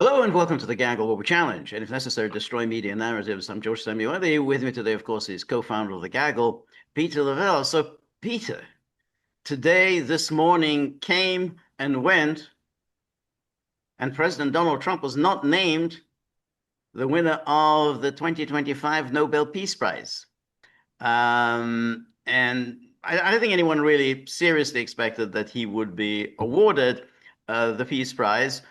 Hello and welcome to the Gaggle Global Challenge. And if necessary, destroy media narratives. I'm George Szamuely. With me today, of course, is co-founder of the Gaggle, Peter Lavelle. So, Peter, today, this morning came and went, and President Donald Trump was not named the winner of the 2025 Nobel Peace Prize. And I don't think anyone really seriously expected that he would be awarded the Peace Prize,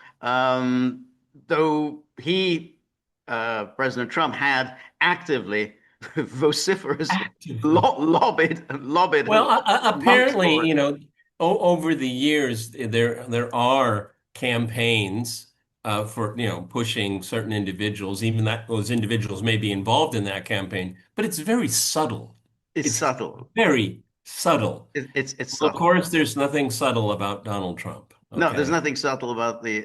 though President Trump, had actively, vociferously Actively. lobbied Well, months apparently, for it. over the years, there are campaigns for pushing certain individuals, even that those individuals may be involved in that campaign, but it's very subtle. It's It's subtle. very subtle. It's Well, of subtle. course, there's nothing subtle about Donald Trump. No, there's Okay. nothing subtle about the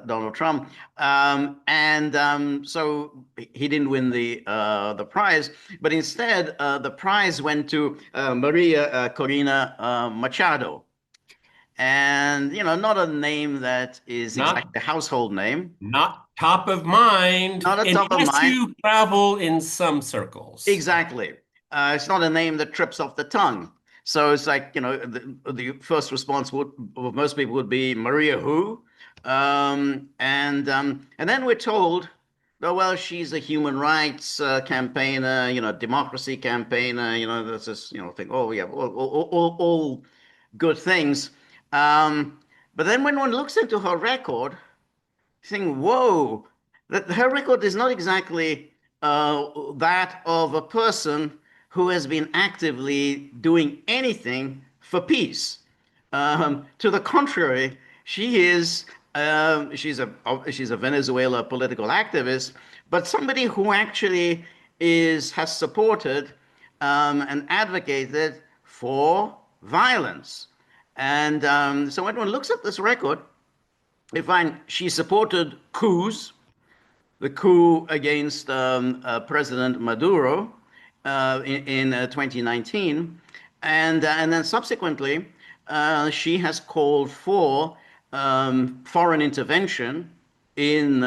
Donald Trump, and so he didn't win the prize, but instead the prize went to Maria Corina Machado, and not a name that is Not exactly a household name, not top of mind not a top of unless mind. you travel in some circles. Exactly. It's not a name that trips off the tongue. So it's like, the first response of most people would be Maria who? And then we're told, oh, well, she's a human rights campaigner, democracy campaigner, that's just, think, oh, yeah, all good things. Um, but then when one looks into her record, saying, whoa, that her record is not exactly that of a person who has been actively doing anything for peace. To the contrary, she's a Venezuela political activist, but somebody who actually has supported and advocated for violence. And so when one looks at this record, we find she supported coups, the coup against President Maduro in 2019, and then subsequently she has called for foreign intervention in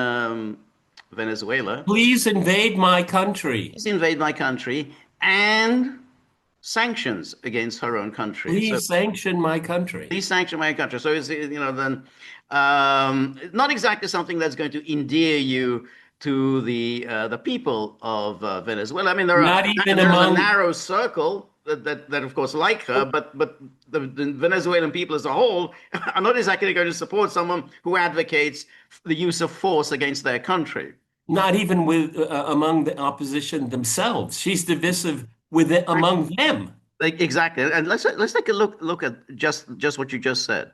Venezuela. Please invade my country. Please invade my country and sanctions against her own country. So Please sanction my country. please sanction my country. So it's, then not exactly something that's going to endear you to the people of Venezuela. I mean, Not even there's a among, narrow circle that of course like her, but the Venezuelan people as a whole are not exactly going to support someone who advocates the use of force against their country. not even with among the opposition themselves. She's divisive among them. Like, exactly, and let's take a look at just what you just said.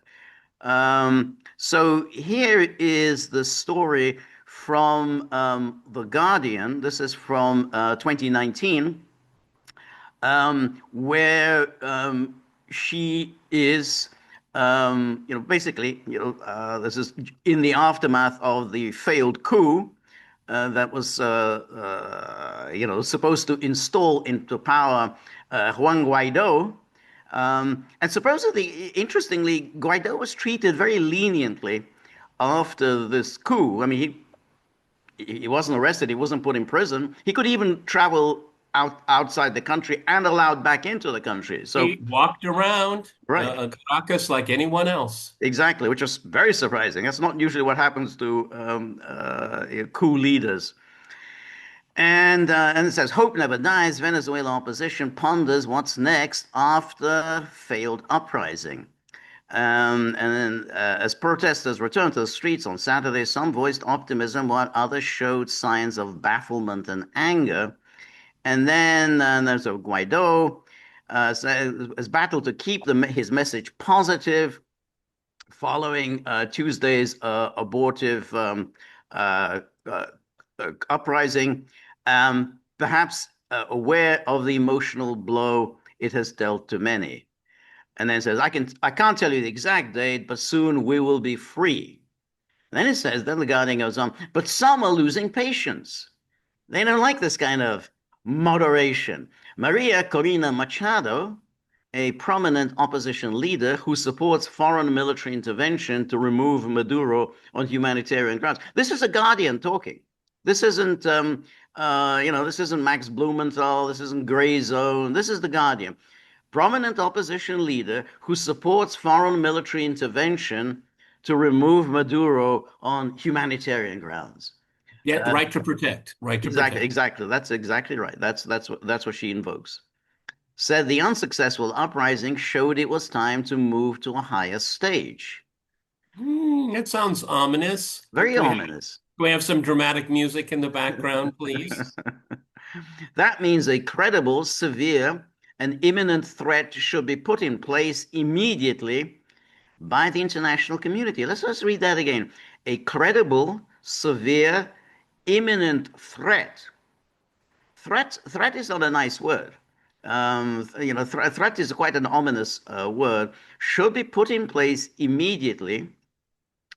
So here is the story from The Guardian. This is from 2019, where she is, basically, this is in the aftermath of the failed coup that was, supposed to install into power Juan Guaido. And supposedly, interestingly, Guaido was treated very leniently after this coup. I mean, he wasn't arrested, he wasn't put in prison. He could even travel outside the country and allowed back into the country. So, He walked around right, Caracas like anyone else. exactly, which is very surprising. That's not usually what happens to coup leaders. And it says, hope never dies. Venezuela opposition ponders what's next after failed uprising. And then, as protesters returned to the streets on Saturday, some voiced optimism while others showed signs of bafflement and anger. And then there's a Guaido has battled to keep his message positive following Tuesday's abortive uh, uh, uprising, perhaps aware of the emotional blow it has dealt to many. And then it says, I can't tell you the exact date, but soon we will be free. And then it says, then the Guardian goes on, but some are losing patience. They don't like this kind of moderation. Maria Corina Machado a prominent opposition leader who supports foreign military intervention to remove Maduro on humanitarian grounds. This is a Guardian talking. This isn't, this isn't Max Blumenthal. This isn't Gray Zone. This is the Guardian. Prominent opposition leader who supports foreign military intervention to remove Maduro on humanitarian grounds. Yeah, Uh, right to protect, right to exactly, protect. exactly. That's exactly right. That's what she invokes. Said the unsuccessful uprising showed it was time to move to a higher stage. That sounds ominous. Very Can ominous. we have some dramatic music in the background, please? That means a credible, severe, and imminent threat should be put in place immediately by the international community. Let's read that again. A credible, severe, imminent threat. Threat is not a nice word. Threat is quite an ominous word. Should be put in place immediately.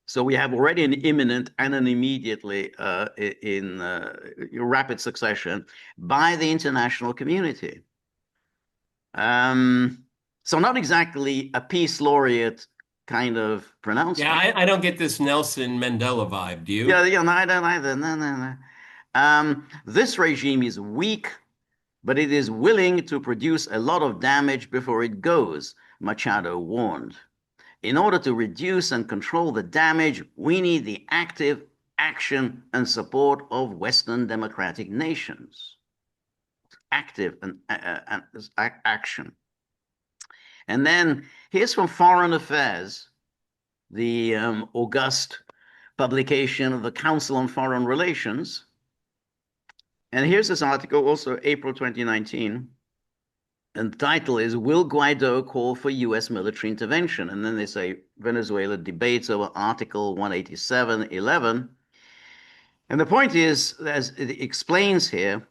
So we have already an imminent and an immediately in rapid succession by the international community. So not exactly a peace laureate kind of Yeah, pronouncement. I don't get this Nelson Mandela vibe, do Yeah, you? yeah, no, I don't either. No, no, no. This regime is weak, but it is willing to produce a lot of damage before it goes, Machado warned. In order to reduce and control the damage, we need the active action and support of Western democratic nations. Active and action. And then here's from Foreign Affairs, the august publication of the Council on Foreign Relations. And here's this article, also April 2019. And the title is Will Guaido Call for U.S. Military Intervention? And then they say Venezuela debates over Article 187.11. And the point is, as it explains here,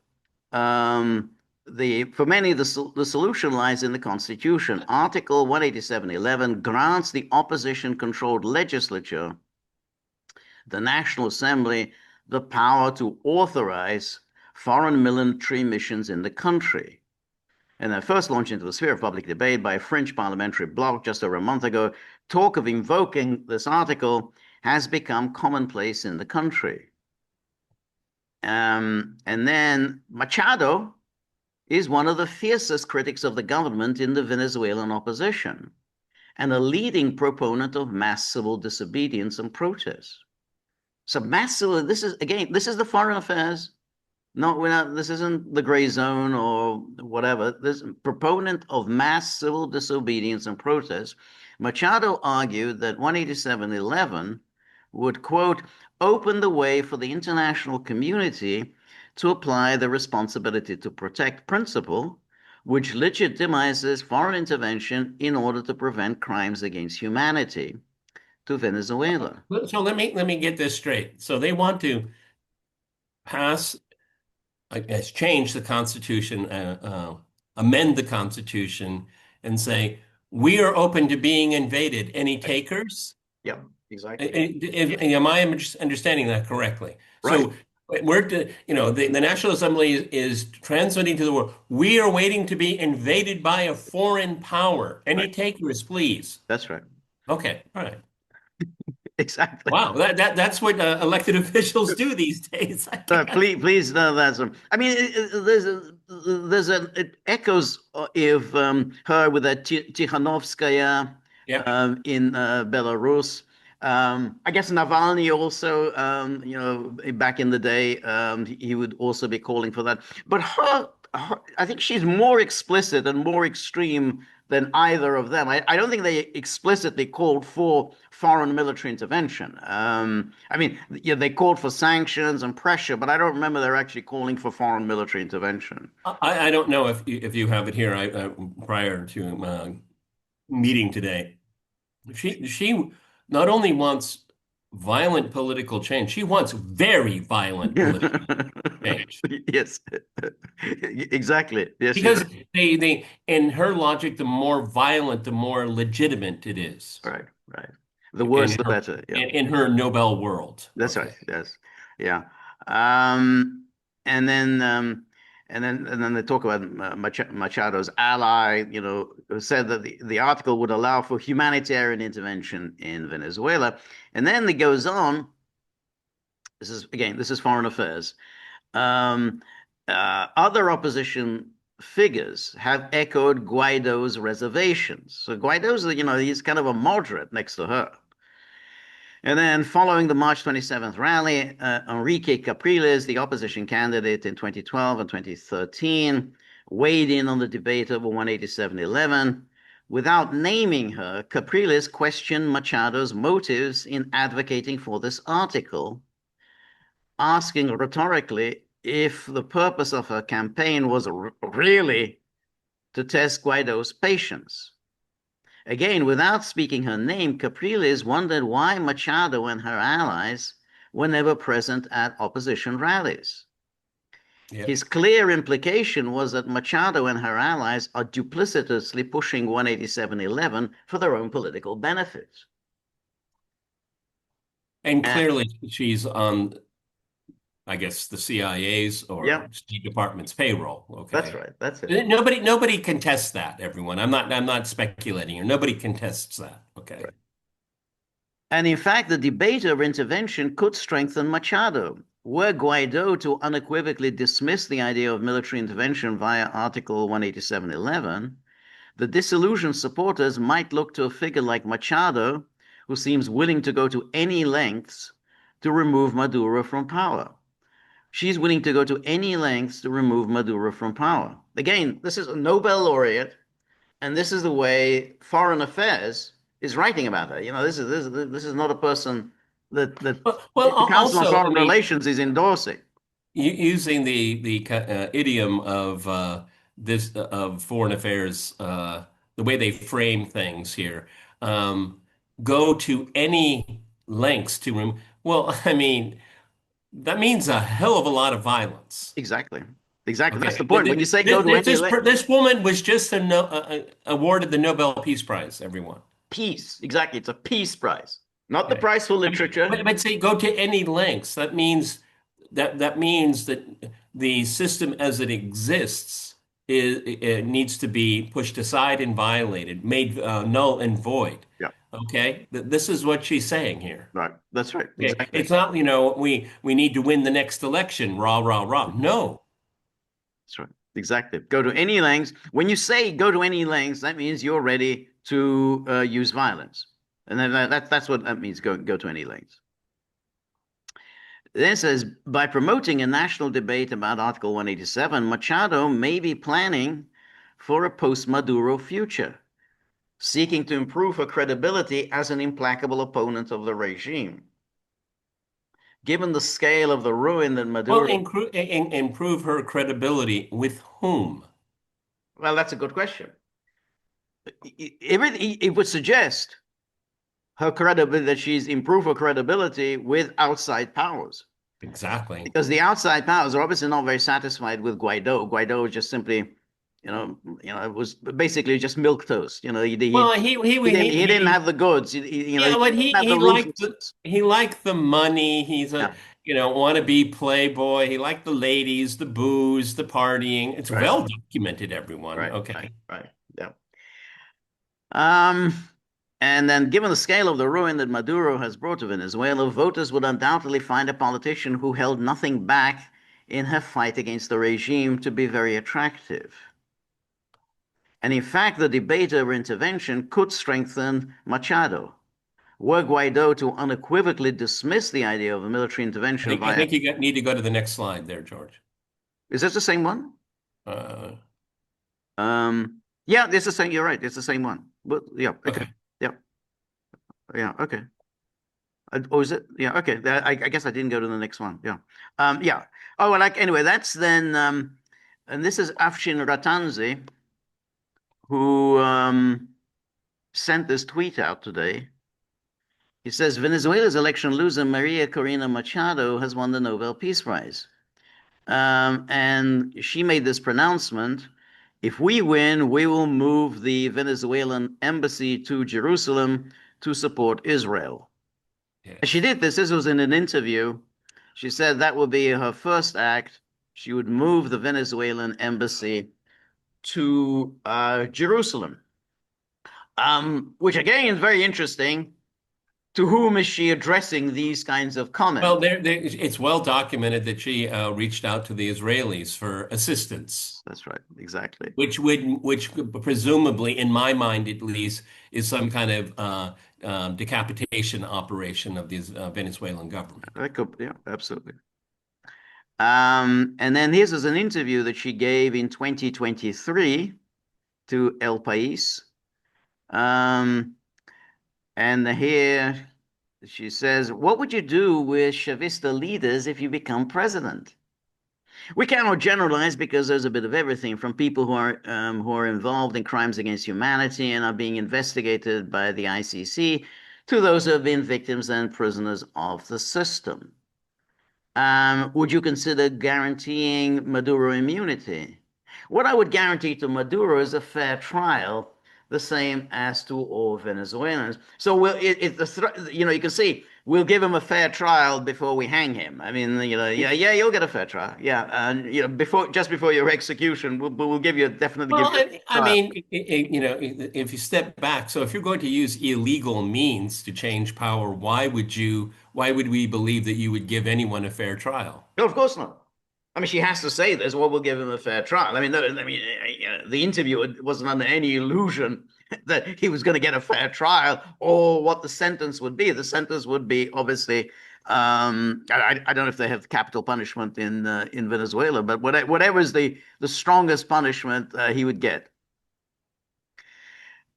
for many, the solution lies in the Constitution. Article 187.11 grants the opposition-controlled legislature, the National Assembly, the power to authorize foreign military missions in the country. And then first launched into the sphere of public debate by a French parliamentary bloc just over a month ago, talk of invoking this article has become commonplace in the country. And then Machado is one of the fiercest critics of the government in the Venezuelan opposition and a leading proponent of mass civil disobedience and protest. So mass civil, this is the foreign affairs. No, we're not. This isn't the gray zone or whatever. This proponent of mass civil disobedience and protest. Machado argued that 187.11 would, quote, open the way for the international community to apply the responsibility to protect principle, which legitimizes foreign intervention in order to prevent crimes against humanity to Venezuela. So let me get this straight. So they want to pass, I guess, change the Constitution, amend the Constitution, and say we are open to being invaded. Any takers? Yeah, exactly. Am I understanding that correctly? Right. So the National Assembly is transmitting to the world. We are waiting to be invaded by a foreign power. Any Right. takers, please. That's right. Okay, all right. Exactly. Wow, that's what elected officials do these days. I guess. Please, no, that's. I mean, it echoes of her with that Tikhanovskaya Yeah. in Belarus. I guess Navalny also, back in the day, he would also be calling for that. But I think she's more explicit and more extreme than either of them. I don't think they explicitly called for foreign military intervention. I mean, yeah, they called for sanctions and pressure, but I don't remember they're actually calling for foreign military intervention. I don't know if you have it here. Prior to meeting today, she not only wants violent political change, she wants very violent political change. Yes, exactly. Yes, you're Because they in her logic, the more violent, the more legitimate it is right. Right. The worse, the better. Yeah. in her Nobel world. That's right. Okay. Yes. Yeah. And then And then they talk about Machado's ally, who said that the article would allow for humanitarian intervention in Venezuela. And then it goes on. This is foreign affairs. Um, Other opposition figures have echoed Guaido's reservations. So Guaido's, he's kind of a moderate next to her. And then following the March 27th rally, Enrique Capriles, the opposition candidate in 2012 and 2013, weighed in on the debate over 18711. Without naming her, Capriles questioned Machado's motives in advocating for this article, asking rhetorically if the purpose of her campaign was really to test Guaido's patience. Again, without speaking her name, Capriles wondered why Machado and her allies were never present at opposition rallies. Yeah. His clear implication was that Machado and her allies are duplicitously pushing 18711 for their own political benefit. And clearly she's on, I guess, the CIA's Yeah, or State Department's payroll. that's Okay. right. That's it. Nobody contests that, everyone. I'm not speculating here. Nobody contests that. Okay. Right. And in fact, the debate over intervention could strengthen Machado. Were Guaido to unequivocally dismiss the idea of military intervention via Article 18711, the disillusioned supporters might look to a figure like Machado, who seems willing to go to any lengths to remove Maduro from power. She's willing to go to any lengths to remove Maduro from power. Again, this is a Nobel laureate, and this is the way Foreign Affairs is writing about her. This is not a person that Well, the Council on also, I Foreign mean, Relations is endorsing. using the idiom of this of foreign affairs, the way they frame things here, um, go to any lengths to well, I mean, that means a hell of a lot of violence. Exactly. Exactly. That's the Okay, point. When you say go to any this woman was just awarded the Nobel Peace Prize. Everyone. peace, exactly. It's a peace prize, not the Okay. prize for I mean, literature. but say go to any lengths. That means that the system as it exists it needs to be pushed aside and violated, made null and void. Yeah, Okay, this is what she's saying here. right. That's right. Okay, Exactly. it's not we need to win the next election. Rah rah rah. No. That's right. Exactly. Go to any lengths. When you say go to any lengths, that means you're ready to use violence, and then that's what that means. Go to any lengths. Then it says by promoting a national debate about Article 187, Machado may be planning for a post-Maduro future, seeking to improve her credibility as an implacable opponent of the regime. Given the scale of the ruin that Well, Maduro. improve her credibility with whom? Well, that's a good question. It would suggest her credibility that she's improved her credibility with outside powers. Exactly. Because the outside powers are obviously not very satisfied with Guaido. Guaido just simply, it was basically just milk toast. Well, He didn't have the goods. He yeah, but didn't have he the liked ruthlessness. the money. He's a Yeah, wannabe playboy. He liked the ladies, the booze, the partying. It's right, well documented, everyone. right, right, Okay. right. Yeah. Um, and then, given the scale of the ruin that Maduro has brought to Venezuela, voters would undoubtedly find a politician who held nothing back in her fight against the regime to be very attractive. And in fact, the debate over intervention could strengthen Machado. Were Guaido to unequivocally dismiss the idea of a military intervention I via. think you need to go to the next slide there, George. Is this the same one? Uh, Yeah, it's the same. You're right. It's the same one. But yeah, okay. okay. Yeah, yeah, okay. Oh, is it? Yeah, okay. I guess I didn't go to the next one. Yeah. Yeah. Oh, well, anyway, that's then, and this is Afshin Ratanzi, who sent this tweet out today. He says Venezuela's election loser María Corina Machado has won the Nobel Peace Prize. And she made this pronouncement: if we win, we will move the Venezuelan embassy to Jerusalem to support Israel. And she Yes. did this. This was in an interview. She said that will be her first act she would move the Venezuelan embassy to Jerusalem, which again is very interesting. To whom is she addressing these kinds of Well, comments? it's well documented that she reached out to the Israelis for assistance, That's right, exactly. which presumably, in my mind at least, is some kind of decapitation operation of the Venezuelan government. That could, yeah, absolutely. And then this is an interview that she gave in 2023 to El País. Um, and here she says, "What would you do with Chavista leaders if you become president?" We cannot generalize because there's a bit of everything from people who are involved in crimes against humanity and are being investigated by the ICC to those who have been victims and prisoners of the system. Would you consider guaranteeing Maduro immunity? What I would guarantee to Maduro is a fair trial, the same as to all Venezuelans. So you can see we'll give him a fair trial before we hang him. I mean, yeah, you'll get a fair trial. Yeah, and just before your execution, we'll give you definitely give Well, you a I trial. mean, if you step back, so if you're going to use illegal means to change power, why would we believe that you would give anyone a fair trial? No, of course not. I mean, she has to say this. Well, we'll give him a fair trial. I mean, no, I mean, the interviewer wasn't under any illusion that he was going to get a fair trial or what the sentence would be. The sentence would be obviously. I don't know if they have capital punishment in Venezuela, but whatever is the strongest punishment he would get.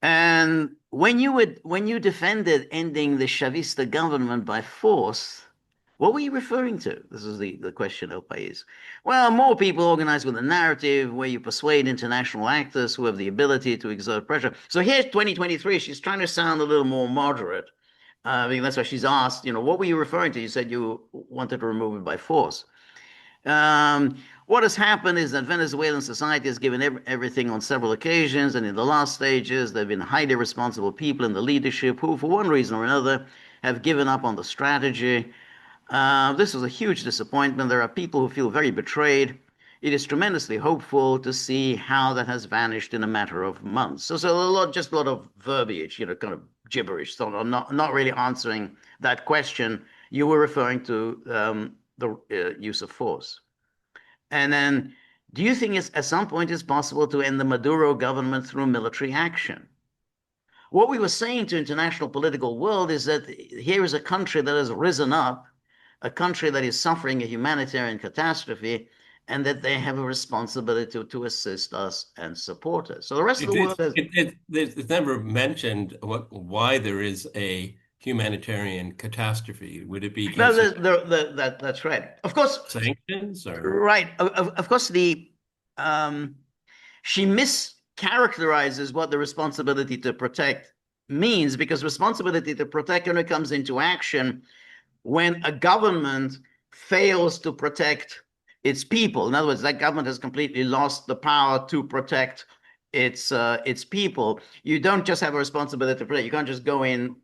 And when you defended ending the Chavista government by force, what were you referring to? This is the question El País. Well, more people organized with a narrative where you persuade international actors who have the ability to exert pressure. So here's 2023. She's trying to sound a little more moderate. I mean, that's why she's asked, what were you referring to? You said you wanted to remove it by force. What has happened is that Venezuelan society has given everything on several occasions, and in the last stages, there have been highly responsible people in the leadership who, for one reason or another, have given up on the strategy. This was a huge disappointment. There are people who feel very betrayed. It is tremendously hopeful to see how that has vanished in a matter of months. So just a lot of verbiage, kind of gibberish. So not really answering that question. You were referring to the use of force. And then, do you think at some point it's possible to end the Maduro government through military action? What we were saying to international political world is that here is a country that has risen up, a country that is suffering a humanitarian catastrophe, and that they have a responsibility to assist us and support us. So the rest of the world has It's never mentioned why there is a humanitarian catastrophe. Would it be no, because of that's right. Of course, sanctions or? right. Of course, um, she mischaracterizes what the responsibility to protect means because responsibility to protect only comes into action when a government fails to protect its people. In other words, that government has completely lost the power to protect its people. You don't just have a responsibility to protect. You can't just go into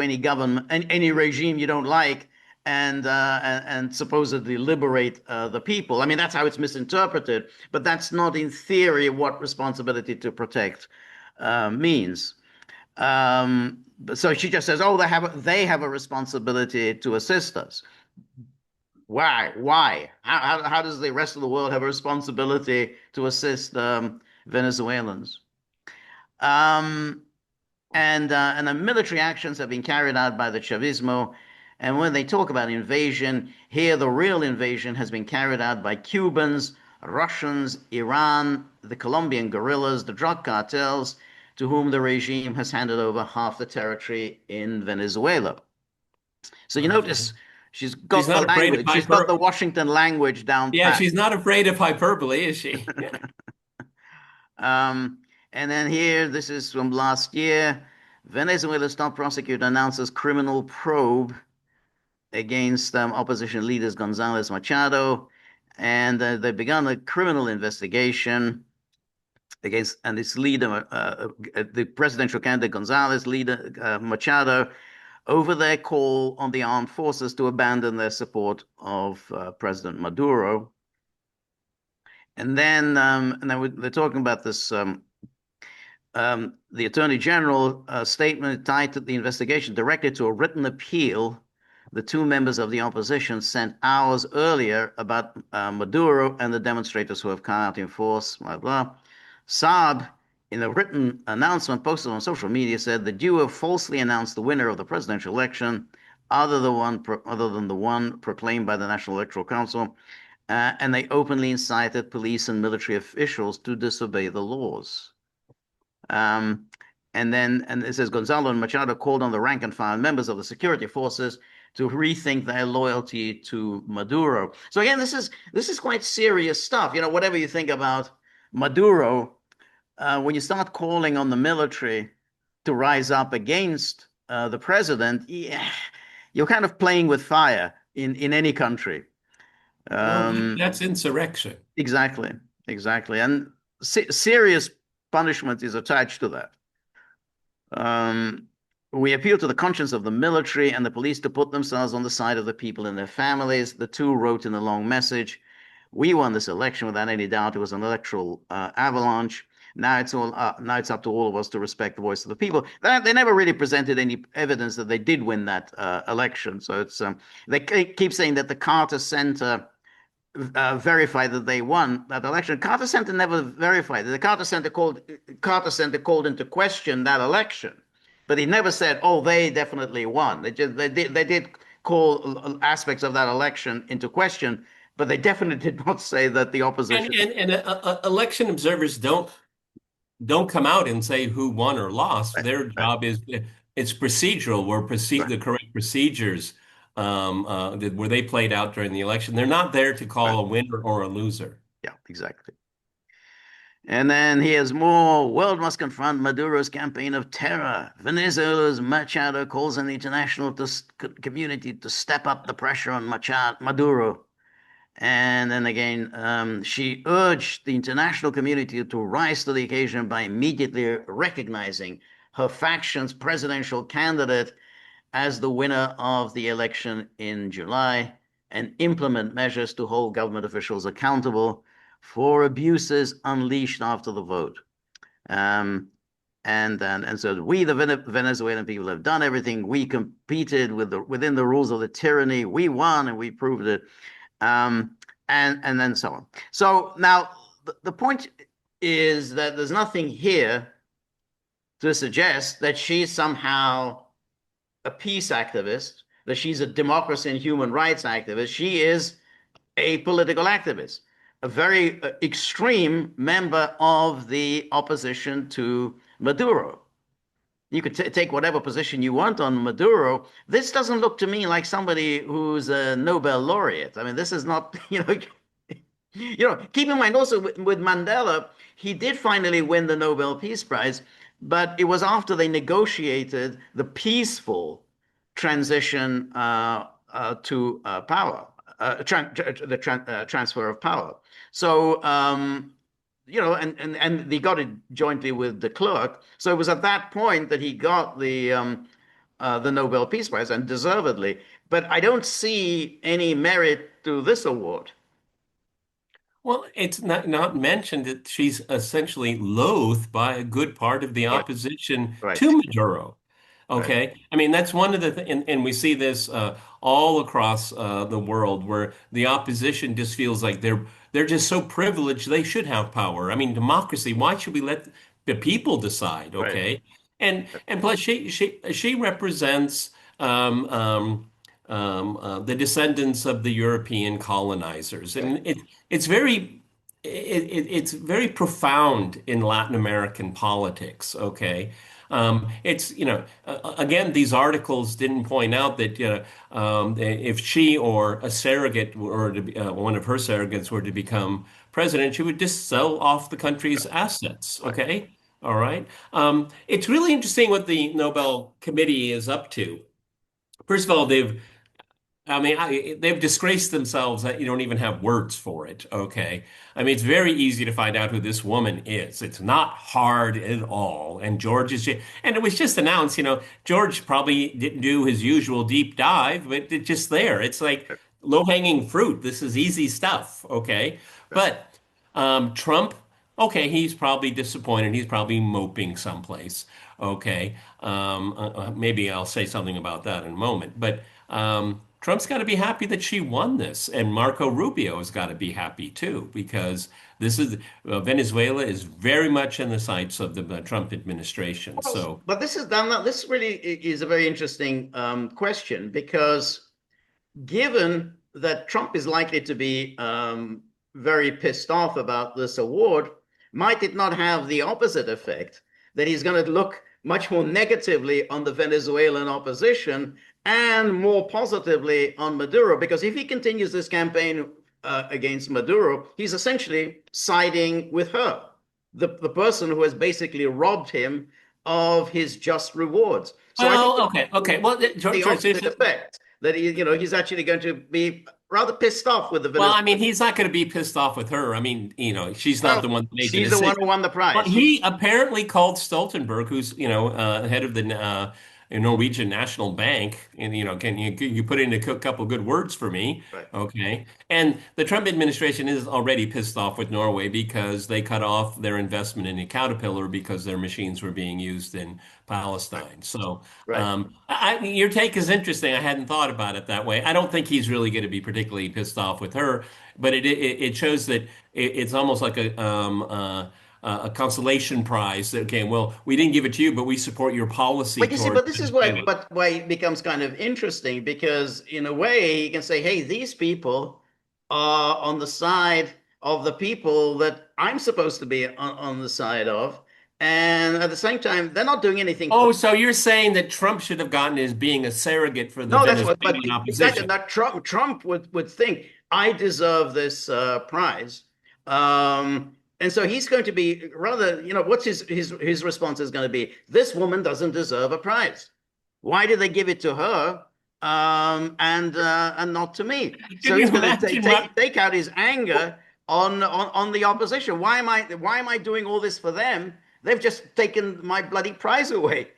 any government and any regime you don't like and supposedly liberate the people. I mean, that's how it's misinterpreted, but that's not in theory what responsibility to protect means. So she just says, "Oh, they have a responsibility to assist us." Why? Why? How does the rest of the world have a responsibility to assist Venezuelans? Um, and the military actions have been carried out by the Chavismo. And when they talk about invasion, here the real invasion has been carried out by Cubans, Russians, Iran, the Colombian guerrillas, the drug cartels, to whom the regime has handed over half the territory in Venezuela. So you Okay. notice she's She's got the not afraid of language, she's got the Washington language down Yeah, pat. she's not afraid of hyperbole, is she? Um, and then here, this is from last year. Venezuela's top prosecutor announces criminal probe against opposition leaders Gonzalez Machado, and they've begun a criminal investigation against and its leader, the presidential candidate Gonzalez, leader Machado, over their call on the armed forces to abandon their support of President Maduro. they're talking about this. The Attorney General statement tied to the investigation directed to a written appeal the two members of the opposition sent hours earlier about Maduro and the demonstrators who have come out in force, blah, blah. Saab, in a written announcement posted on social media, said the duo falsely announced the winner of the presidential election, other than the one proclaimed by the National Electoral Council, and they openly incited police and military officials to disobey the laws. Um, and it says Gonzalo and Machado called on the rank and file members of the security forces to rethink their loyalty to Maduro. So again, this is quite serious stuff. Whatever you think about Maduro, when you start calling on the military to rise up against the president, yeah, you're kind of playing with fire in any country. Well, Um, that's insurrection. exactly, exactly, and serious punishment is attached to that. Um, we appeal to the conscience of the military and the police to put themselves on the side of the people and their families. The two wrote in a long message. We won this election without any doubt. It was an electoral avalanche. Now it's up to all of us to respect the voice of the people. They never really presented any evidence that they did win that election. So they keep saying that the Carter Center verified that they won that election. Carter Center never verified it. The Carter Center called into question that election, but he never said, "Oh, they definitely won." They did call aspects of that election into question, but they definitely did not say that the And opposition. election observers don't come out and say who won or lost. Right, Their right, job is it's procedural, where right, the correct procedures were they played out during the election. They're not there to right. call a winner or a loser. Yeah, exactly. And then here's more. World must confront Maduro's campaign of terror. Venezuela's Machado calls on the international community to step up the pressure on Maduro. And then again, she urged the international community to rise to the occasion by immediately recognizing her faction's presidential candidate as the winner of the election in July and implement measures to hold government officials accountable for abuses unleashed after the vote. Um, and so we, the Venezuelan people, have done everything. We competed within the rules of the tyranny. We won, and we proved it. Um, and then so on. So now the point is that there's nothing here to suggest that she's somehow a peace activist, that she's a democracy and human rights activist. She is a political activist, a very extreme member of the opposition to Maduro. You could take whatever position you want on Maduro. This doesn't look to me like somebody who's a Nobel laureate. I mean, this is not, keep in mind also with Mandela, he did finally win the Nobel Peace Prize, but it was after they negotiated the peaceful transition to power, the transfer of power. So, and he got it jointly with de Klerk. So it was at that point that he got the Nobel Peace Prize, and deservedly. But I don't see any merit to this award. Well, it's not mentioned that she's essentially loathed by a good part of the Right, opposition right, to Maduro. right, Okay, I mean that's one of the and we see this all across the world where the opposition just feels like they're just so privileged they should have power. I mean, democracy. Why should we let the people decide? right, Okay, and plus she represents the descendants of the European colonizers, right, and it's very it's very profound in Latin American politics. Okay, it's again these articles didn't point out that if she or a surrogate or to be, one of her surrogates were to become president, she would just sell off the country's assets. right. Okay, all right. It's really interesting what the Nobel Committee is up to. First of all, they've disgraced themselves that you don't even have words for it. Okay. I mean, it's very easy to find out who this woman is. It's not hard at all. And and it was just announced, George probably didn't do his usual deep dive, but it's just there. It's like Right, low-hanging fruit. This is easy stuff. Okay. right. But Trump, okay, he's probably disappointed. He's probably moping someplace. Okay. Maybe I'll say something about that in a moment. But Trump's got to be happy that she won this. And Marco Rubio has got to be happy too, because this is Venezuela is very much in the sights of the Trump administration. Well, So, but this really is a very interesting question because given that Trump is likely to be very pissed off about this award, might it not have the opposite effect that he's going to look much more negatively on the Venezuelan opposition and more positively on Maduro? Because if he continues this campaign against Maduro, he's essentially siding with her, the person who has basically robbed him of his just rewards. So I think well, okay, okay. Well, the George, opposite effect that he's actually going to be rather pissed off with the well, I Venezuelan. mean, he's not going to be pissed off with her. I mean, she's not Well, the one that made the she's the one decision. who won the Well, prize. he apparently called Stoltenberg, who's, head of the Norwegian National Bank, and, can you put in a couple good words for me? Right, Okay. And the Trump administration is already pissed off with Norway because they cut off their investment in a Caterpillar because their machines were being used in right, Palestine. So, right. your take is interesting. I hadn't thought about it that way. I don't think he's really going to be particularly pissed off with her, but it shows that it's almost like a consolation prize. That, okay, well, we didn't give it to you, but we support your policy But you see, toward but this is why, Venezuela. but why it becomes kind of interesting because in a way you can say, hey, these people are on the side of the people that I'm supposed to be on the side of, and at the same time, they're not doing anything for. Oh, so you're saying that Trump should have gotten as being a surrogate for the No, that's what, but Venezuelan exactly opposition? that Trump would think I deserve this prize. And so he's going to be rather, what's his response is going to be, this woman doesn't deserve a prize. Why did they give it to her and not to me? So Can you he's going to imagine what take out his anger on the opposition. Why am I doing all this for them? They've just taken my bloody prize away.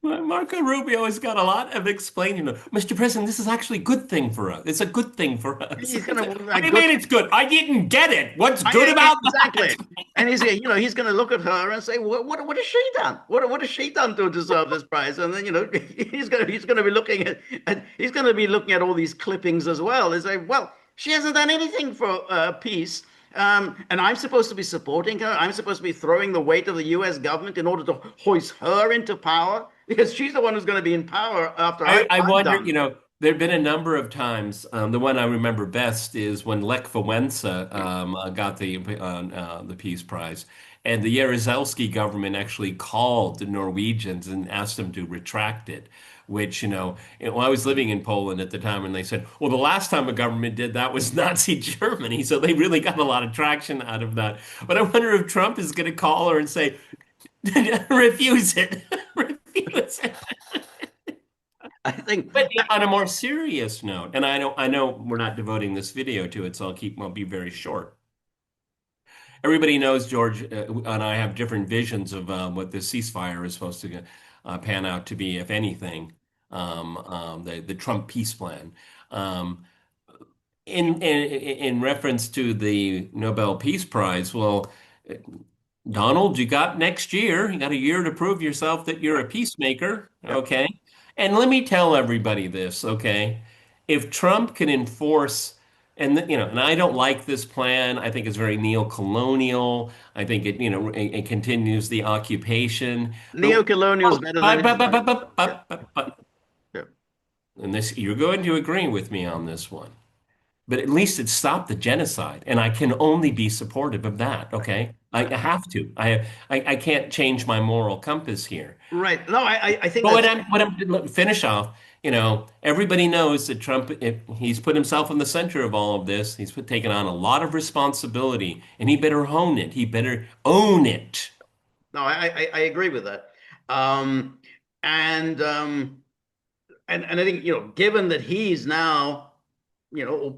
Marco Rubio has got a lot of explaining. Mr. President, this is actually a good thing for us. It's a good thing for us. He's It's going like, to what do you mean it's good? I didn't get it. What's good about that? exactly. And he's going to look at her and say, what has she done? What has she done to deserve this prize? And then, he's going to be looking at all these clippings as well. And say, well, she hasn't done anything for peace. And I'm supposed to be supporting her. I'm supposed to be throwing the weight of the U.S. government in order to hoist her into power because she's the one who's going to be in power after I I'm wonder, done. there have been a number of times. The one I remember best is when Lech Wałęsa got the Peace Prize, and the Jaruzelski government actually called the Norwegians and asked them to retract it. Which, well, I was living in Poland at the time, and they said, well, the last time a government did that was Nazi Germany, so they really got a lot of traction out of that. But I wonder if Trump is going to call her and say, refuse it, refuse it. I think But on a more serious note, and I know we're not devoting this video to it, so I'll be very short. Everybody knows George and I have different visions of what the ceasefire is supposed to pan out to be, if anything, the Trump peace plan. Um, in reference to the Nobel Peace Prize, well, Donald, you got next year. You got a year to prove yourself that you're a peacemaker, yep. okay? And let me tell everybody this, okay? If Trump can enforce, and I don't like this plan. I think it's very neo-colonial. I think it continues the occupation. Neo-colonial is better than anything. Yeah, But, yeah. and this, you're going to agree with me on this one. But at least it stopped the genocide, and I can only be supportive of that. Right, Okay, I right. have to. I can't change my moral compass here. Right. No, I think But that's look, finish off. Everybody knows that Trump, if he's put himself in the center of all of this. Taken on a lot of responsibility, and he better own it. He better own it. no, I agree with that. Um, and and I think given that he's now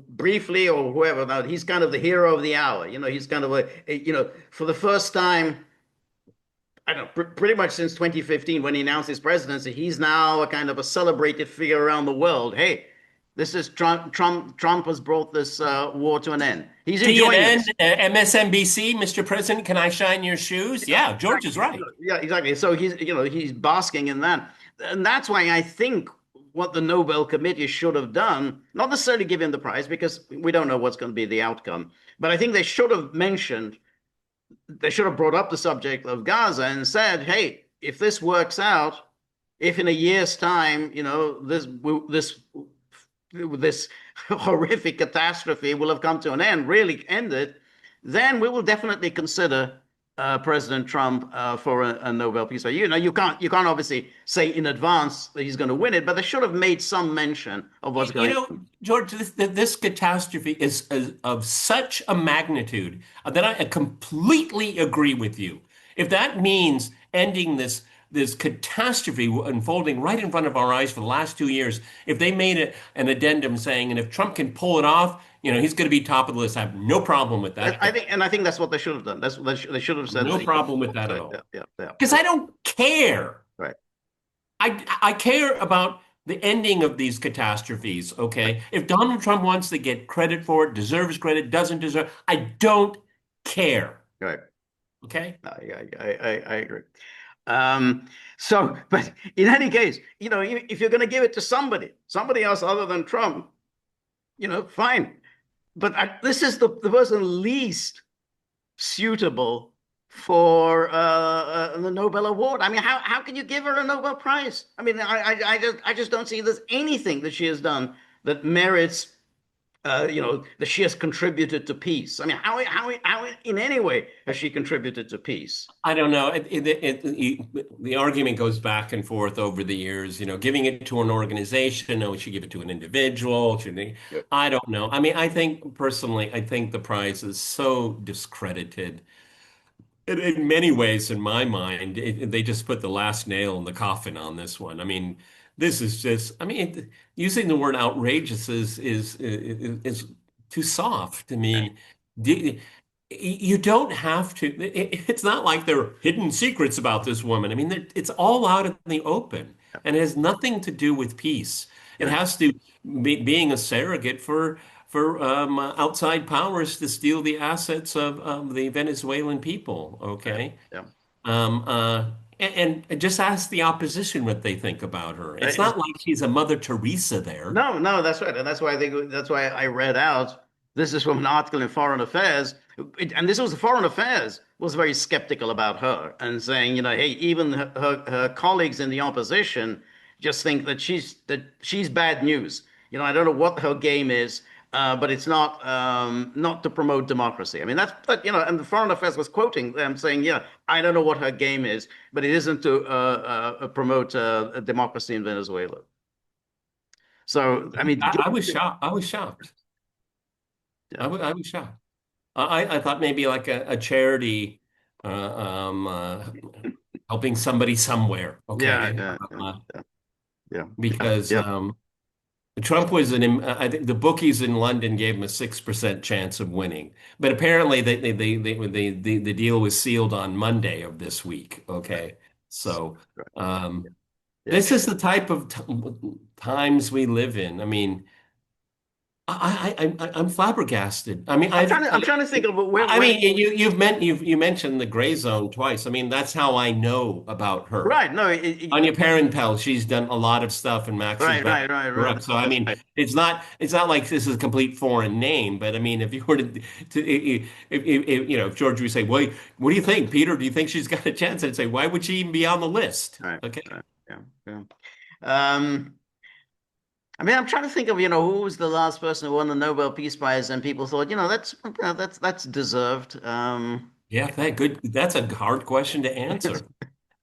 briefly or whoever now he's kind of the hero of the hour. He's kind of for the first time. I don't know, pretty much since 2015 when he announced his presidency, he's now a kind of a celebrated figure around the world. Hey, This is Trump. Trump has brought this war to an end. He's enjoying CNN, this. MSNBC, Mr. President, can I shine your shoes? Yeah, Yeah, George is exactly. right. Yeah, exactly. So he's basking in that, and that's why I think what the Nobel Committee should have done, not necessarily give him the prize because we don't know what's going to be the outcome, but I think they should have mentioned, they should have brought up the subject of Gaza and said, hey, if this works out, if in a year's time, this horrific catastrophe will have come to an end, really ended, then we will definitely consider President Trump for a Nobel Peace Prize. You can't obviously say in advance that he's going to win it, but they should have made some mention of what's You going know, on. George, this catastrophe is of such a magnitude that I completely agree with you. If that means ending this catastrophe unfolding right in front of our eyes for the last 2 years, if they made an addendum saying, and if Trump can pull it off, he's going to be top of the list. I have no problem with that. I think that's what they should have done. They should have said No that. Yeah, problem with that at yeah, all. yeah, yeah. Because I don't care. Right, I care about the ending of these catastrophes, okay? If Donald Trump wants to get credit for it, deserves credit, doesn't deserve, I don't care, right. okay? I agree. But in any case, if you're going to give it to somebody else other than Trump, fine. But this is the person least suitable for the Nobel Award. I mean, how can you give her a Nobel Prize? I mean, I just don't see there's anything that she has done that merits that she has contributed to peace. I mean, how in any way has she contributed to peace? I don't know. The argument goes back and forth over the years, giving it to an organization, or we should give it to an individual. Yeah, I don't know. I mean, I think personally, I think the prize is so discredited. In many ways, in my mind, they just put the last nail in the coffin on this one. I mean, this is just, I mean, using the word outrageous is too soft. I mean, do, you don't have to, it's not like there are hidden secrets about this woman. I mean, it's all out in the open and it has nothing to do with peace. It yeah, has to be being a surrogate for outside powers to steal the assets of the Venezuelan people. yeah, Okay. yeah. Um, uh, and just ask the opposition what they think about her. It's It's not like she's a Mother Teresa there. No, no, that's right, and that's why I read out. This is from an article in Foreign Affairs, and this was Foreign Affairs was very skeptical about her and saying, hey, even her colleagues in the opposition just think that she's bad news. I don't know what her game is, but it's not to promote democracy. I mean, and the Foreign Affairs was quoting them saying, yeah, I don't know what her game is, but it isn't to promote democracy in Venezuela. So, I mean, I was shocked. I was shocked. yeah, I was shocked. I thought maybe like a charity uh, um, uh, helping somebody somewhere. yeah, Okay. yeah, yeah, yeah, yeah, Because yeah. Trump was I think the bookies in London gave him a 6% chance of winning. But apparently the deal was sealed on Monday of this week. Okay. So Right, um, yeah. this is the type of t times we live in. I mean, I'm flabbergasted. I mean, I'm trying to think of I when. mean, you mentioned the gray zone twice. I mean, that's how I know about her. Right, no, Anya Parenpel, she's done a lot of stuff, and Max is right, back right, right, her right. up. So I That's mean, right. it's not like this is a complete foreign name. But I mean, if you were if George would say, "Well, what do you think, Peter? Do you think she's got a chance?" I'd say, "Why would she even be on the list?" Right, Okay. right, yeah, yeah. Um, I mean, I'm trying to think of, who was the last person who won the Nobel Peace Prize, and people thought, that's deserved. Yeah, that good. That's a hard question to answer.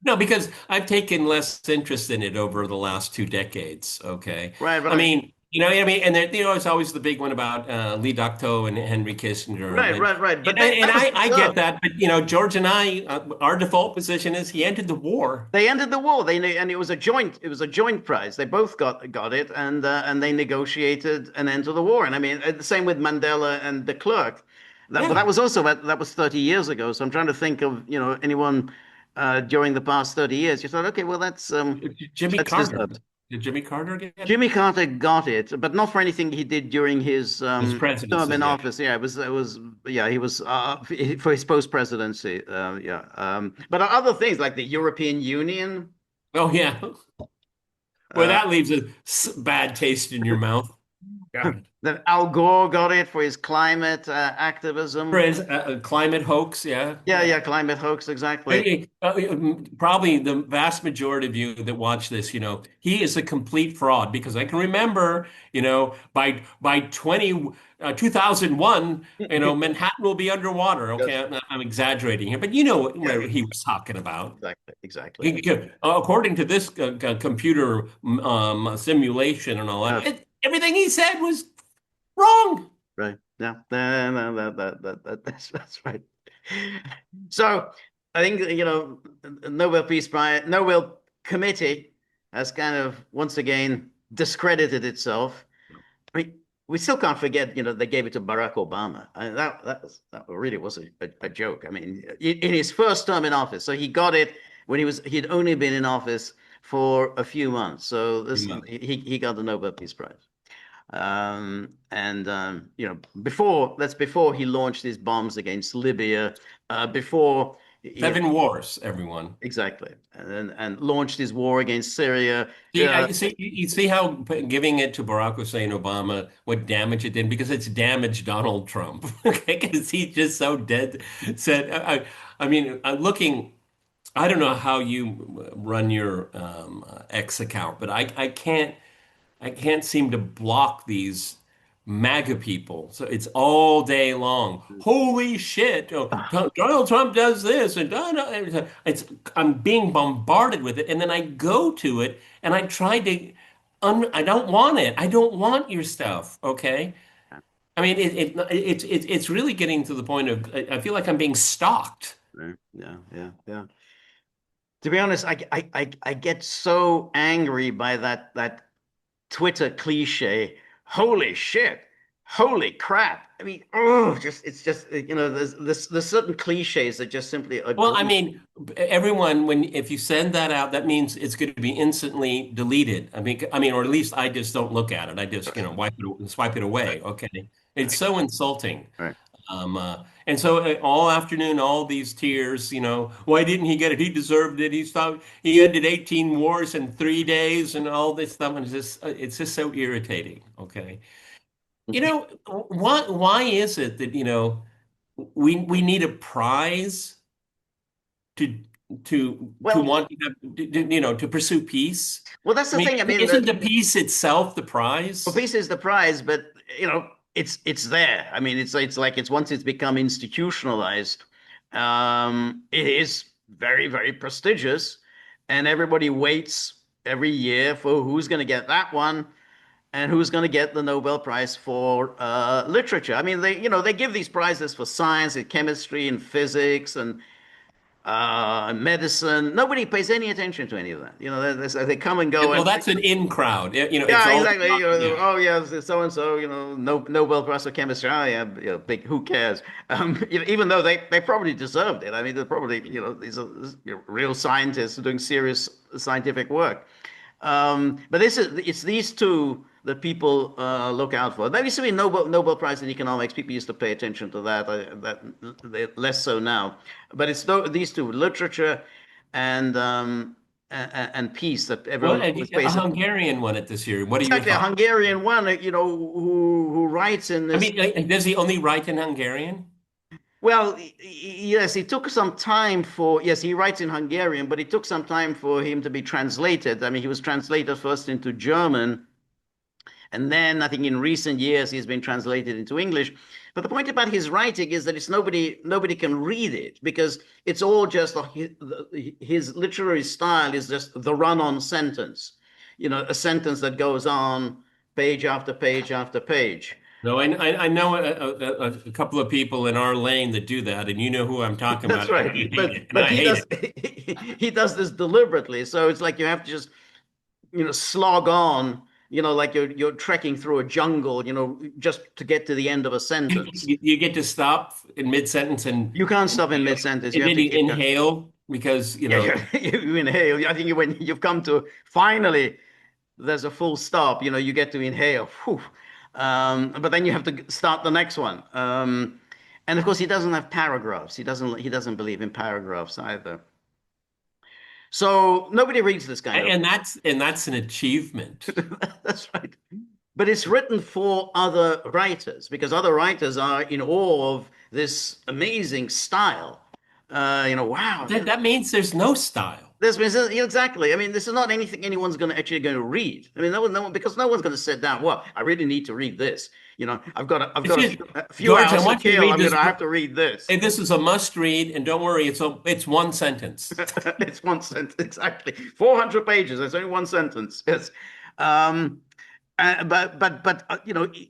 No, because I've taken less interest in it over the last 2 decades. Okay. Right, I right, mean, I mean, and there, it's always the big one about Lee Doctorow and Henry Kissinger. right, right, right. But And that was I get deserved. that. But, George and I, our default position is he ended the war. They ended the war. And it was a joint prize. They both got it, and they negotiated an end to the war. And I mean, the same with Mandela and de Klerk. But that Yeah. was also that was 30 years ago. So I'm trying to think of anyone during the past 30 years. You thought, okay, well, that's Jimmy that's Carter. deserved. Did Jimmy Carter get it? Jimmy Carter got it, but not for anything he did during his His term presidency, in yeah. office. Yeah, yeah, he was for his post-presidency. Yeah, but other things like the European Union, Oh, yeah. Well, uh, that leaves a bad taste in your mouth. God. then Al Gore got it for his climate For activism. his climate hoax, yeah, Yeah, yeah. yeah, climate hoax, exactly. Hey, probably the vast majority of you that watch this, he is a complete fraud because I can remember, by 2001, Manhattan will be underwater. Okay, Yes, I'm exaggerating here, but you know yeah, what he was talking about. exactly, exactly. According to this computer simulation and all that, Yes, everything he said was wrong. right. Yeah, no, that's right. So I think Nobel Peace Prize, Nobel Committee has kind of once again discredited itself. I mean, we still can't forget, they gave it to Barack Obama. That really was a joke. I mean, in his first term in office, so he got it when he'd only been in office for a few months. So this he got the Nobel Peace Prize. And that's before he launched his bombs against Libya, before he, 7 wars, everyone. exactly, and launched his war against Syria. See, you see how giving it to Barack Hussein Obama, what damage it did, because it's damaged Donald Trump. Okay, because he's just so dead set. I mean, I don't know how you run your X account, but I can't seem to block these MAGA people. So it's all day long. Holy shit! Oh, Donald Trump does this, and it's I'm being bombarded with it, and then I go to it and I try to. I don't want it. I don't want your stuff. Okay. I mean, it's really getting to the point of I feel like I'm being stalked. yeah, yeah, yeah. To be honest, I get so angry by that Twitter cliche. Holy shit! Holy crap! I mean, oh, it's just there's certain cliches that just simply Well, I agree. mean, everyone, if you send that out, that means it's going to be instantly deleted. Or at least I just don't look at it. I just, swipe it Right, away. Okay. It's right, so insulting. right. And so all afternoon, all these tears, why didn't he get it? He deserved it. He ended 18 wars in 3 days and all this stuff. And it's just so irritating. Okay. Why is it that, we need a prize to to Well, want to have to pursue peace? well, that's I the mean, thing. I mean, isn't the peace itself the well, prize? peace is the prize, but it's there. I mean, it's like it's once it's become institutionalized, it is very, very prestigious, and everybody waits every year for who's going to get that one and who's going to get the Nobel Prize for literature. I mean, they give these prizes for science and chemistry and physics and medicine. Nobody pays any attention to any of that. They come and go, Well, and that's an in crowd. It's yeah, all exactly. yeah. Oh yeah, so and so. No Nobel Prize for chemistry. Oh yeah, big. Who cares? Even though they probably deserved it. I mean, they're probably these are real scientists doing serious scientific work. But it's these two that people look out for. There used to be Nobel Prize in economics. People used to pay attention to that. Less so now. But it's these two, literature and and peace, that Well, everyone always a pays attention. Hungarian won it this year. What are your Exactly, a thoughts? Hungarian one, who writes in I this. mean, does he only write in Hungarian? Well, yes, it took some time for. Yes, he writes in Hungarian, but it took some time for him to be translated. I mean, he was translated first into German, and then I think in recent years he's been translated into English. But the point about his writing is that it's nobody can read it because it's all just his literary style is just the run-on sentence, a sentence that goes on page after page after page. No, I know a couple of people in our lane that do that, and you know who I'm talking That's about, and right. I hate But it, and but I he hate does it. he does this deliberately. So it's like you have to just slog on, like you're trekking through a jungle, just to get to the end of a sentence. You get to stop in mid-sentence and You can't stop in mid-sentence. You and have then to you keep going. inhale because Yeah, you inhale. I think when you've come to finally, there's a full stop. You get to inhale. Whew. But then you have to start the next one. And of course, he doesn't have paragraphs. He doesn't believe in paragraphs either. So nobody reads this kind of. And that's an achievement. That's right. But it's written for other writers because other writers are in awe of this amazing style. Wow. That means there's no style. This means exactly. I mean, this is not anything anyone's going to read. I mean, no one, because no one's going to sit down. Well, I really need to read this. I've It's got just, a few George, I hours to want you to kill. read this. I have to read this. Hey, this is a must read, and don't worry, it's one sentence. It's one sentence exactly. 400 pages. There's only one sentence. Yes. Um, but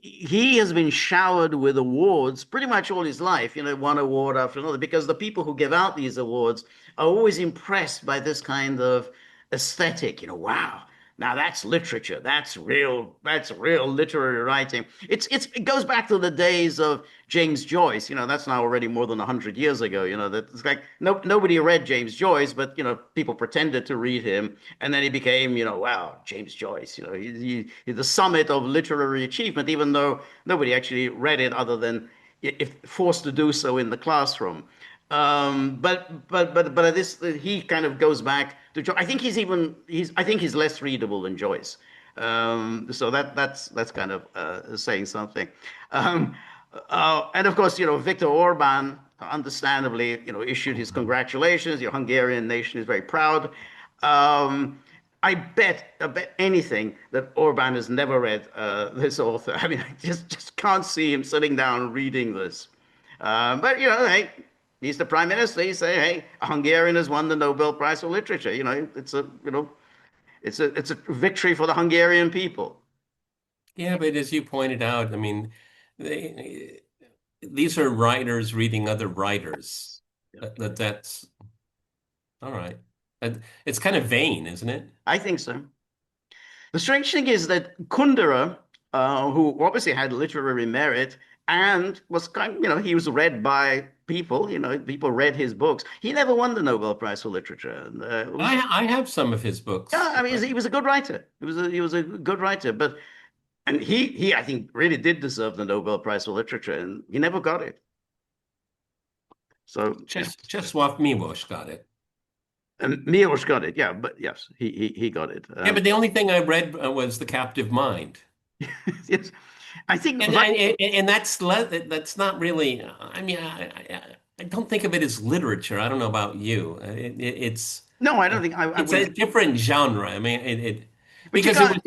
he has been showered with awards pretty much all his life, one award after another, because the people who give out these awards are always impressed by this kind of aesthetic. Wow, now that's literature. That's real literary writing. It goes back to the days of James Joyce. That's now already more than 100 years ago. That it's like nobody read James Joyce, but people pretended to read him, and then he became, wow, James Joyce. He's the summit of literary achievement, even though nobody actually read it other than if forced to do so in the classroom. But this he kind of goes back to Joyce. I think he's less readable than Joyce. So that's kind of saying something. Um, and of course, Viktor Orban, understandably, issued his congratulations. Your Hungarian nation is very proud. I bet anything that Orban has never read this author. I mean, I just can't see him sitting down reading this. But hey, he's the prime minister. You say, hey, a Hungarian has won the Nobel Prize for Literature. It's a victory for the Hungarian people. Yeah, but as you pointed out, I mean, they, these are writers reading other writers. Yeah. That's all right. It's kind of vain, isn't it? I think so. The strange thing is that Kundera, who obviously had literary merit and was he was read by people, people read his books. He never won the Nobel Prize for Literature. And, I have some of his yeah, books. I mean, he was a good writer. He was a good writer, but and he I think really did deserve the Nobel Prize for Literature, and he never got it. So yeah, Czesław Miłosz got it. and Milos got it. Yeah, but yes, he got it. Yeah, but the only thing I read was The Captive Mind. Yes, I think And that's not really. I mean, I don't think of it as literature. I don't know about you. no, I don't think I it's a wouldn't. different genre. I mean, But you because got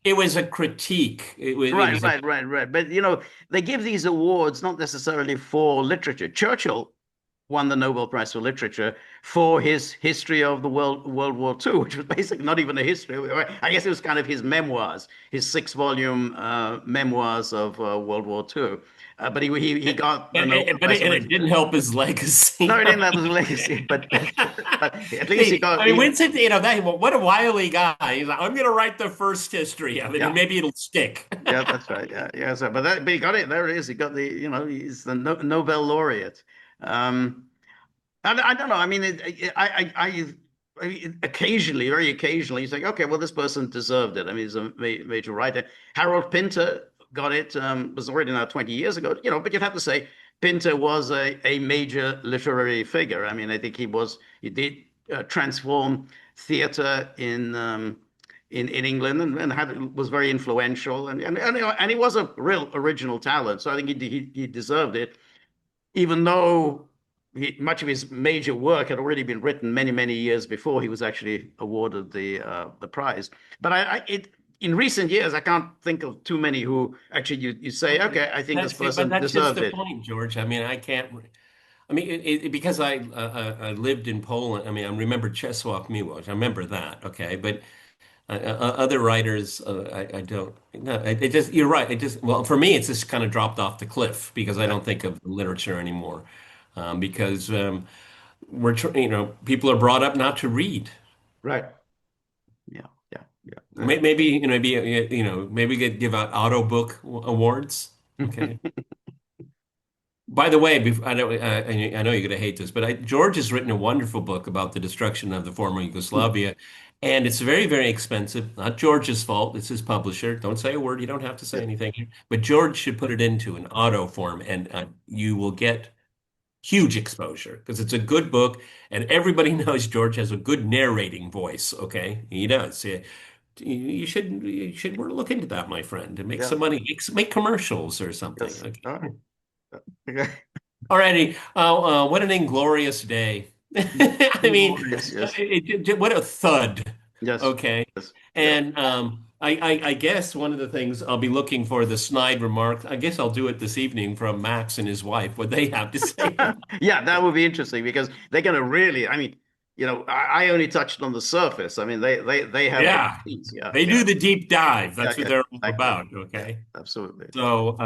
it was a critique. It right, was a right, right, right. But they give these awards not necessarily for literature. Churchill won the Nobel Prize for Literature for his history of the World War II, which was basically not even a history. I guess it was kind of his memoirs, his 6 volume memoirs of World War II. But he got the Nobel but Prize for it didn't Literature. help his legacy. No, he I didn't have his mean, legacy, but at least he Hey, got I mean, Vincent, what a wily guy. He's like, I'm going to write the first history of it, and yeah. maybe it'll stick. Yeah, that's right. Yeah, yeah. So, but he got it. There it is. He got he's the Nobel laureate. Um, I don't know. I mean, occasionally, very occasionally, you think, okay, well, this person deserved it. I mean, he's a major writer. Harold Pinter got it. Was already now 20 years ago. But you'd have to say Pinter was a major literary figure. I mean, I think he did transform theater in England and was very influential and he was a real original talent. So I think he deserved it even though much of his major work had already been written many, many years before he was actually awarded the prize. But in recent years, I can't think of too many who actually you say, okay, I think this But person that's just deserved the it. point, George. I mean, I can't. I mean, because I lived in Poland. I mean, I remember Czesław Miłosz. I remember that. Okay, but other writers, I don't. No, it just. You're right. It just. Well, for me, it's just kind of dropped off the cliff because I Yeah, don't think of literature anymore. Because people are brought up not to read. right. Yeah, yeah, Maybe maybe we could give out auto book awards. yeah. Okay. By the way, I know you're going to hate this, but George has written a wonderful book about the destruction of the former Yugoslavia, And it's very, very expensive. Not George's fault. It's his publisher. Don't say a word. You don't have to say Yeah. anything. But George should put it into an auto form, and you will get huge exposure because it's a good book, and everybody knows George has a good narrating voice. Okay, he does. You should look into that, my friend, and make Yeah. some money. Make commercials or something. Yes. All Okay. right. Okay. Alrighty. What an inglorious day. I mean, Glorious. Yes. what a thud. Yes. Okay. Yes. Yeah. And I guess one of the things I'll be looking for the snide remark. I guess I'll do it this evening from Max and his wife, what they have to say. Yeah, that would be interesting because they're going to really, I mean, I only touched on the surface. I mean, they have the Yeah. receipts. Yeah, They yeah, do the deep dive. yeah, That's what yeah, they're all exactly. about. Yeah, Okay. absolutely. So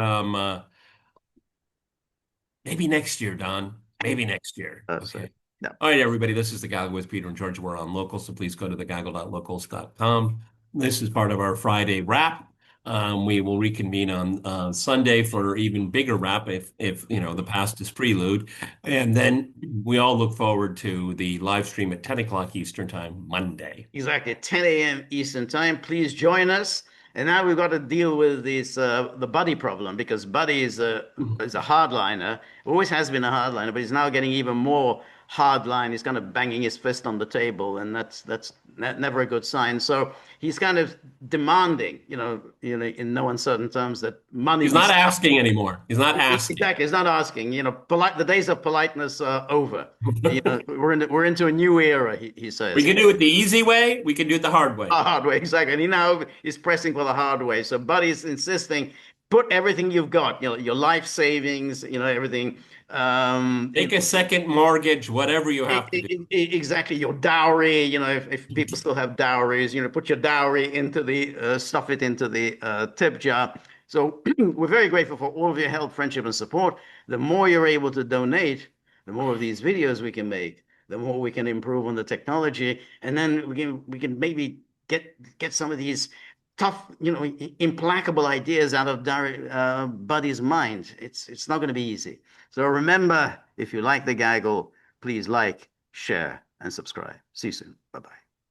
maybe next year, Don. Maybe next year. That's right. Okay. Yeah, All right, everybody. This is the Gaggle with Peter and George. We're on local, so please go to thegaggle.locals.com. This is part of our Friday wrap. We will reconvene on Sunday for even bigger wrap if the past is prelude, and then we all look forward to the live stream at 10 o'clock Eastern Time Monday. exactly. 10 a.m. Eastern time. Please join us. And now we've got to deal with the Buddy problem because Buddy is a hardliner. Always has been a hardliner, but he's now getting even more hardline. He's kind of banging his fist on the table, and that's never a good sign. So he's kind of demanding, in no uncertain terms, that money He's be not asking anymore. He's not asking. exactly. He's not asking. The days of politeness are over. We're into a new era. He We says. can do it the easy way. We can do it the hard way. A hard way, exactly. And he now is pressing for the hard way. So Buddy's insisting, put everything you've got, your life savings, everything. Take a second mortgage, whatever you have to do. Exactly, your dowry, if people still have dowries, put your dowry into stuff it into the tip jar. So we're very grateful for all of your help, friendship, and support. The more you're able to donate, the more of these videos we can make, the more we can improve on the technology, and then we can maybe get some of these tough, implacable ideas out of Buddy's mind. It's not going to be easy. So remember, if you like the gaggle, please like, share, and subscribe. See you soon. Bye bye.